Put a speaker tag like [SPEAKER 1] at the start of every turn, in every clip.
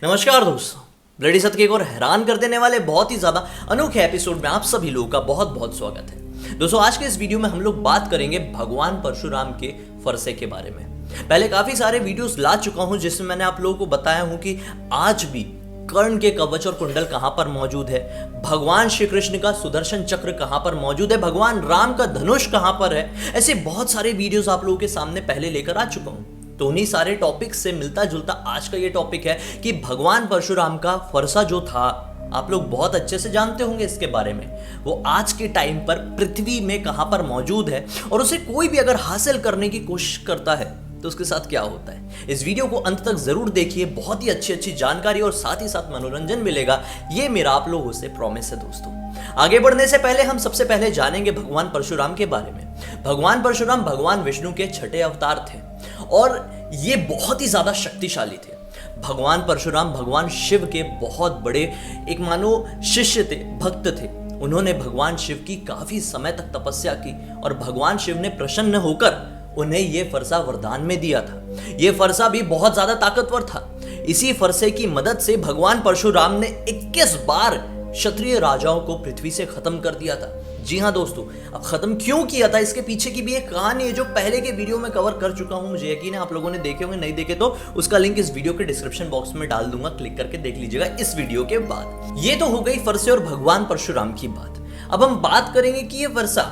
[SPEAKER 1] नमस्कार दोस्तों, ब्लडी सत्य के एक और हैरान कर देने वाले बहुत ही ज्यादा अनोखे एपिसोड में आप सभी लोगों का बहुत बहुत स्वागत है। दोस्तों, आज के इस वीडियो में हम लोग बात करेंगे भगवान परशुराम के फरसे के बारे में। पहले काफी सारे वीडियोस ला चुका हूं जिसमें मैंने आप लोगों को बताया हूं कि आज भी कर्ण के कवच और कुंडल कहां पर मौजूद है, भगवान श्री कृष्ण का सुदर्शन चक्र कहां पर मौजूद है, भगवान राम का धनुष कहां पर है। ऐसे बहुत सारे वीडियोस आप लोगों के सामने पहले लेकर आ चुका हूं। तो उन्हीं सारे टॉपिक से मिलता जुलता आज का ये टॉपिक है कि भगवान परशुराम का फरसा जो था, आप लोग बहुत अच्छे से जानते होंगे इसके बारे में, वो आज के टाइम पर पृथ्वी में कहां पर मौजूद है और उसे कोई भी अगर हासिल करने की कोशिश करता है तो उसके साथ क्या होता है। इस वीडियो को अंत तक जरूर देखिए, बहुत ही अच्छी जानकारी और साथ ही साथ मनोरंजन मिलेगा, ये मेरा आप लोगों से प्रॉमिस है। दोस्तों, आगे बढ़ने से पहले हम सबसे पहले जानेंगे भगवान परशुराम के बारे में। भगवान परशुराम भगवान विष्णु के छठे अवतार थे और ये बहुत ही ज्यादा शक्तिशाली थे। भगवान परशुराम भगवान शिव के बहुत बड़े एक मानो शिष्य थे, भक्त थे। उन्होंने भगवान शिव की काफी समय तक तपस्या की और भगवान शिव ने प्रसन्न होकर उन्हें यह फरसा वरदान में दिया था। यह फरसा भी बहुत ज्यादा ताकतवर था। इसी फरसे की मदद से भगवान परशुराम ने 21 बार क्षत्रिय राजाओं को पृथ्वी से खत्म कर दिया था। जी हाँ दोस्तों, अब खत्म क्यों किया था, इसके पीछे की भी एक कहानी है जो पहले के वीडियो में कवर कर चुका हूं। मुझे यकीन है आप लोगों ने देखे होंगे, नहीं देखे तो उसका लिंक इस वीडियो के डिस्क्रिप्शन बॉक्स में डाल दूंगा, क्लिक करके देख लीजिएगा इस वीडियो के बाद। ये तो हो गई फरसे और भगवान परशुराम की बात। अब हम बात करेंगे कि ये फरसा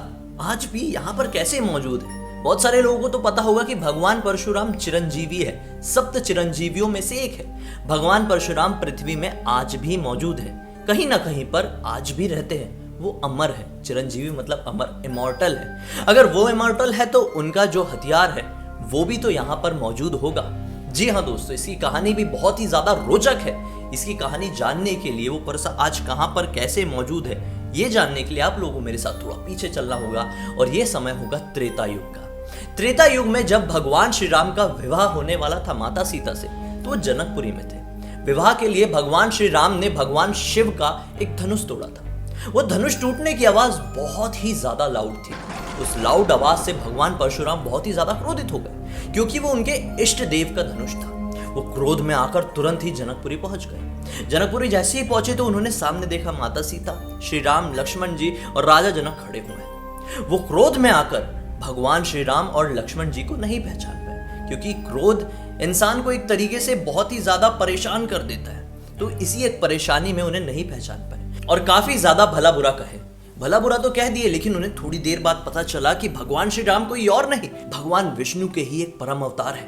[SPEAKER 1] आज भी यहाँ पर कैसे मौजूद है। बहुत सारे लोगों को तो पता होगा कि भगवान परशुराम चिरंजीवी है, सप्त चिरंजीवियों में से एक है। भगवान परशुराम पृथ्वी में आज भी मौजूद है, कहीं ना कहीं पर आज भी रहते हैं। वो अमर है, चिरंजीवी मतलब अमर, इमॉर्टल है। अगर वो इमॉर्टल है तो उनका जो हथियार है वो भी तो यहाँ पर मौजूद होगा। जी हाँ दोस्तों, इसकी कहानी भी बहुत ही ज्यादा रोचक है। इसकी कहानी जानने के लिए वो फरसा आज कहाँ पर कैसे मौजूद है, ये जानने के लिए आप लोगों को मेरे साथ थोड़ा पीछे चलना होगा और ये समय होगा त्रेता युग का। त्रेता युग में जब भगवान श्री राम का विवाह होने वाला था माता सीता से, तो वो जनकपुरी में थे। विवाह के लिए भगवान श्री राम ने भगवान शिव का एक धनुष तोड़ा था। वो धनुष टूटने की आवाज बहुत ही ज्यादा लाउड थी। उस लाउड आवाज से भगवान परशुराम बहुत ही ज्यादा क्रोधित हो गए, क्योंकि वो उनके इष्ट देव का धनुष था। वो क्रोध में आकर तुरंत ही जनकपुरी पहुंच गए। जनकपुरी जैसे ही पहुंचे तो उन्होंने सामने देखा माता सीता, श्री राम, लक्ष्मण जी और राजा जनक खड़े हुए। वो क्रोध में आकर भगवान श्री राम और लक्ष्मण जी को नहीं पहचान पाए, क्योंकि क्रोध इंसान को एक तरीके से बहुत ही ज्यादा परेशान कर देता है। तो इसी एक परेशानी में उन्हें नहीं पहचान पाए और काफी ज्यादा भला बुरा कहे। भला बुरा तो कह दिए, लेकिन उन्हें थोड़ी देर बाद पता चला कि भगवान श्री राम कोई और नहीं, भगवान विष्णु के ही एक परम अवतार है।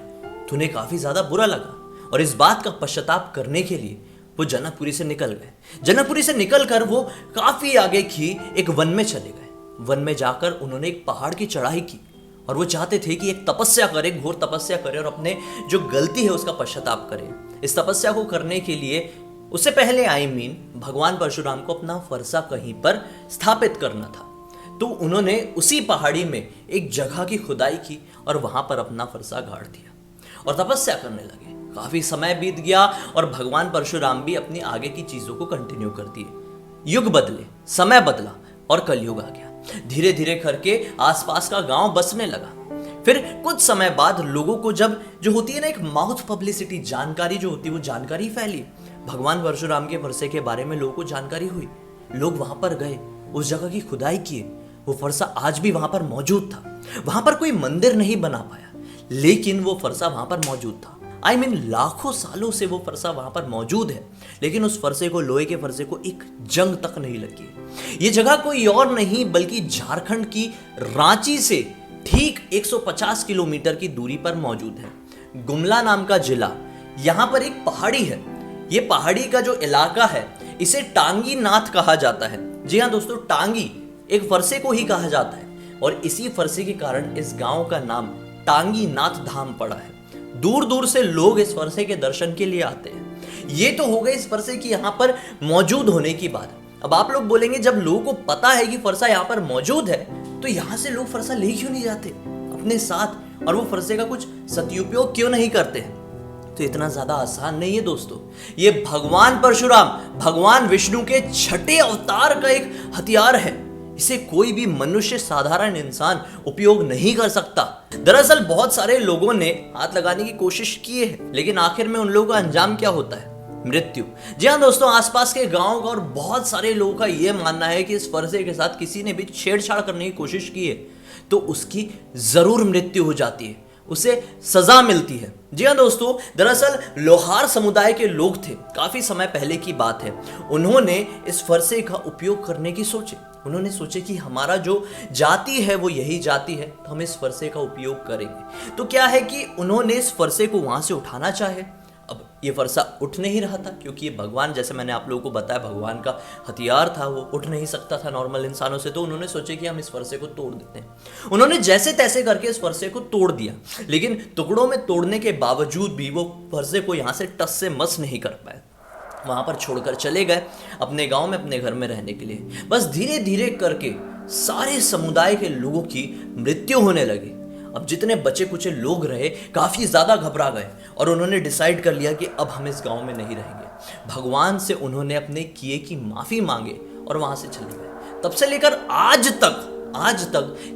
[SPEAKER 1] तो उन्हें काफी ज्यादा बुरा लगा और इस बात का पश्चाताप करने के लिए वो जनकपुरी से निकल गए। जनकपुरी से निकलकर वो काफी आगे की एक वन में चले गए। वन में जाकर उन्होंने एक पहाड़ की चढ़ाई की और वो चाहते थे कि एक तपस्या करे, घोर तपस्या करे और अपने जो गलती है उसका पश्चाताप करे। इस तपस्या को करने के लिए उससे पहले भगवान परशुराम को अपना फरसा कहीं पर स्थापित करना था। तो उन्होंने उसी पहाड़ी में एक जगह की खुदाई की और वहां पर अपना फरसा गाड़ दिया और तपस्या करने लगे। काफी समय बीत गया और भगवान परशुराम भी अपनी आगे की चीजों को कंटिन्यू कर दिए। युग बदले, समय बदला और कलयुग आ गया। धीरे धीरे करके आसपास का गांव बसने लगा। फिर कुछ समय बाद लोगों को जो होती है ना एक माउथ पब्लिसिटी, जानकारी जो होती है वो जानकारी फैली। भगवान परशुराम के फरसे के बारे में लोगों को जानकारी हुई। लोग वहां पर गए, उस जगह की खुदाई किए। वो फरसा आज भी वहां पर मौजूद था। वहां पर कोई मंदिर नहीं बना पाया, लेकिन वो फरसा वहां पर मौजूद था। लाखों सालों से वो फरसा वहां पर मौजूद है, लेकिन उस फरसे को, लोहे के फरसे को एक जंग तक नहीं लगी। ये जगह कोई और नहीं बल्कि झारखंड की रांची से ठीक 150 किलोमीटर की दूरी पर मौजूद है। गुमला नाम का जिला, यहां पर एक पहाड़ी है। ये पहाड़ी का जो इलाका है इसे टांगी नाथ कहा जाता है। जी हाँ दोस्तों, टांगी एक फरसे को ही कहा जाता है और इसी फरसे के कारण इस गांव का नाम टांगी नाथ धाम पड़ा है। दूर दूर से लोग इस फरसे के दर्शन के लिए आते हैं। ये तो हो गई इस फरसे की यहाँ पर मौजूद होने की बात। अब आप लोग बोलेंगे, जब लोगों को पता है कि फरसा यहाँ पर मौजूद है तो यहाँ से लोग फरसा ले क्यों नहीं जाते अपने साथ और वो फरसे का कुछ सदुपयोग क्यों नहीं करते हैं? तो इतना ज्यादा आसान नहीं है दोस्तों। ये भगवान परशुराम भगवान विष्णु के छठे अवतार का एक हथियार है। इसे कोई भी मनुष्य, साधारण इंसान उपयोग नहीं कर सकता। दरअसल बहुत सारे लोगों ने हाथ लगाने की कोशिश की है, लेकिन आखिर में उन लोगों का अंजाम क्या होता है? मृत्यु। जी हाँ दोस्तों, आसपास के गांव का और बहुत सारे लोगों का यह मानना है कि इस फरसे के साथ किसी ने भी छेड़छाड़ करने की कोशिश की है तो उसकी जरूर मृत्यु हो जाती है, उसे सजा मिलती है। जी हाँ दोस्तों, दरअसल लोहार समुदाय के लोग थे, काफी समय पहले की बात है। उन्होंने इस फरसे का उपयोग करने की सोची। उन्होंने सोचे कि हमारा जो जाति है वो यही जाति है, तो हम इस फरसे का उपयोग करेंगे। तो क्या है कि उन्होंने इस फरसे को वहां से उठाना चाहे। अब ये फरसा उठ नहीं रहा था क्योंकि ये भगवान, जैसे मैंने आप लोगों को बताया, भगवान का हथियार था, वो उठ नहीं सकता था नॉर्मल इंसानों से। तो उन्होंने सोचे कि हम इस फरसे को तोड़ देते हैं। उन्होंने जैसे तैसे करके इस फरसे को तोड़ दिया, लेकिन टुकड़ों में तोड़ने के बावजूद भी वो फरसे को यहाँ से टस से मस नहीं कर पाए। वहां पर छोड़कर चले गए अपने गांव में, अपने घर में रहने के लिए। बस धीरे धीरे करके सारे समुदाय के लोगों की मृत्यु होने लगी। अब जितने बचे कुचे लोग रहे काफी ज्यादा घबरा गए और उन्होंने डिसाइड कर लिया कि अब हम इस गांव में नहीं रहेंगे। भगवान से उन्होंने अपने किए की माफी मांगे और वहां से चले गए। तब से लेकर आज तक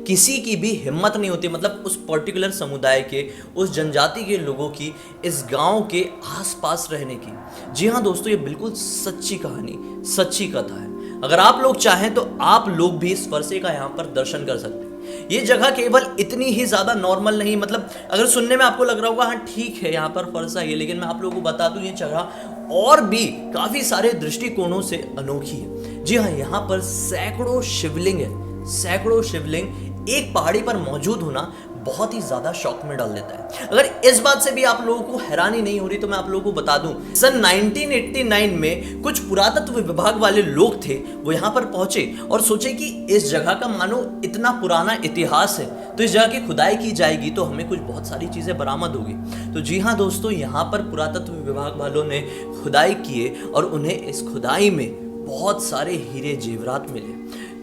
[SPEAKER 1] किसी की भी हिम्मत नहीं होती, मतलब उस पर्टिकुलर समुदाय के, उस जनजाति के लोगों की इस गांव के आसपास रहने की। जी हाँ दोस्तों, ये बिल्कुल सच्ची कहानी, सच्ची कथा है। अगर आप लोग चाहें तो आप लोग भी इस फरसे का यहाँ पर दर्शन कर सकते हैं। ये जगह केवल इतनी ही ज्यादा नॉर्मल नहीं, मतलब अगर सुनने में आपको लग रहा होगा हाँ ठीक है यहाँ पर फरसा है, लेकिन मैं आप लोगों को बता दूं ये जगह और भी काफी सारे दृष्टिकोणों से अनोखी है। जी हाँ, यहाँ पर सैकड़ों शिवलिंग है। सैकड़ों शिवलिंग एक पहाड़ी पर मौजूद होना बहुत ही ज्यादा शौक में डाल देता है। अगर इस बात से भी आप लोगों को हैरानी नहीं हो रही तो मैं आप लोगों को बता दूं, सन 1989 में कुछ पुरातत्व विभाग वाले लोग थे, वो यहाँ पर पहुंचे और सोचे कि इस जगह का मानो इतना पुराना इतिहास है, तो इस जगह की खुदाई की जाएगी तो हमें कुछ बहुत सारी चीजें बरामद होगी। तो जी हाँ दोस्तों, यहाँ पर पुरातत्व विभाग वालों ने खुदाई किए और उन्हें इस खुदाई में बहुत सारे हीरे जेवरात मिले,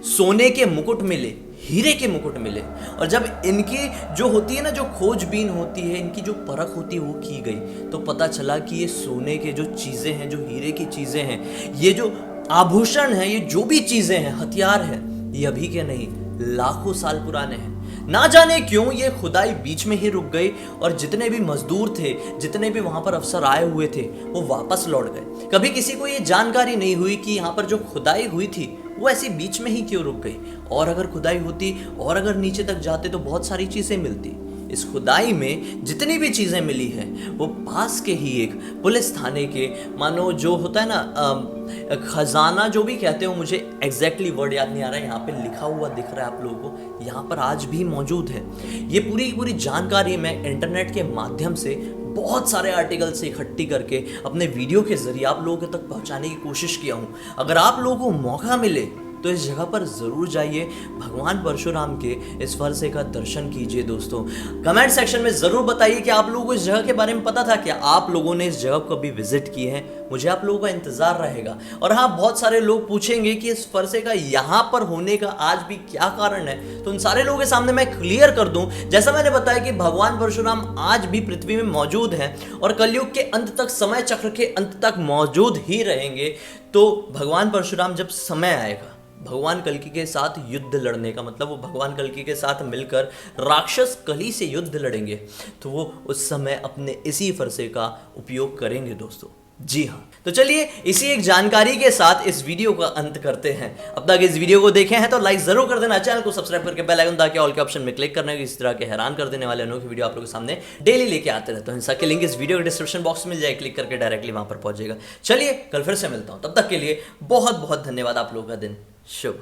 [SPEAKER 1] सोने के मुकुट मिले, हीरे के मुकुट मिले। और जब इनकी जो होती है ना, जो खोजबीन होती है, इनकी जो परख होती है वो की गई, तो पता चला कि ये सोने के जो चीज़ें हैं, जो हीरे की चीज़ें हैं, ये जो आभूषण हैं, ये जो भी चीज़ें हैं, हथियार हैं, ये अभी के नहीं, लाखों साल पुराने हैं। ना जाने क्यों ये खुदाई बीच में ही रुक गई और जितने भी मजदूर थे, जितने भी वहां पर अफसर आए हुए थे, वो वापस लौट गए। कभी किसी को ये जानकारी नहीं हुई कि यहाँ पर जो खुदाई हुई थी वो ऐसी बीच में ही क्यों रुक गई, और अगर खुदाई होती और अगर नीचे तक जाते तो बहुत सारी चीजें मिलती। इस खुदाई में जितनी भी चीजें मिली हैं वो पास के ही एक पुलिस थाने के, मानो जो होता है ना खजाना जो भी कहते हो, मुझे एग्जैक्टली वर्ड याद नहीं आ रहा है, यहाँ पे लिखा हुआ दिख रहा है आप लोगों को, यहाँ पर आज भी मौजूद है। ये पूरी जानकारी मैं इंटरनेट के माध्यम से बहुत सारे आर्टिकल से इकट्ठी करके अपने वीडियो के जरिए आप लोगों तक पहुंचाने की कोशिश किया हूं। अगर आप लोगों को मौका मिले तो इस जगह पर जरूर जाइए, भगवान परशुराम के इस फरसे का दर्शन कीजिए। दोस्तों कमेंट सेक्शन में जरूर बताइए कि आप लोगों को इस जगह के बारे में पता था क्या, आप लोगों ने इस जगह को कभी विजिट किए हैं, मुझे आप लोगों का इंतजार रहेगा। और हाँ, बहुत सारे लोग पूछेंगे कि इस फरसे का यहाँ पर होने का आज भी क्या कारण है, तो उन सारे लोगों के सामने मैं क्लियर कर दूं, जैसा मैंने बताया कि भगवान परशुराम आज भी पृथ्वी में मौजूद हैं और कलयुग के अंत तक, समय चक्र के अंत तक मौजूद ही रहेंगे। तो भगवान परशुराम जब समय आएगा भगवान कल्कि के साथ युद्ध लड़ने का, मतलब वो भगवान कल्कि के साथ मिलकर राक्षस कली से युद्ध लड़ेंगे, तो वो उस समय अपने इसी फरसे का उपयोग करेंगे दोस्तों। जी हाँ, तो चलिए इसी एक जानकारी के साथ इस वीडियो का अंत करते हैं। अब तक इस वीडियो को देखे हैं तो लाइक जरूर कर देना, चैनल को सब्सक्राइब करके बेल आइकन ताकि ऑल के ऑप्शन में क्लिक करने की इस तरह के हैरान कर देने वाले अनोखी वीडियो आप लोगों के सामने डेली लेके आते रहते हैं। इसका लिंक इस वीडियो के डिस्क्रिप्शन बॉक्स में मिल जाए, क्लिक करके डायरेक्टली वहां पर पहुंच जाएगा। चलिए कल फिर से मिलता हूं, तब तक के लिए बहुत बहुत धन्यवाद। आप लोगों का दिन शुभ।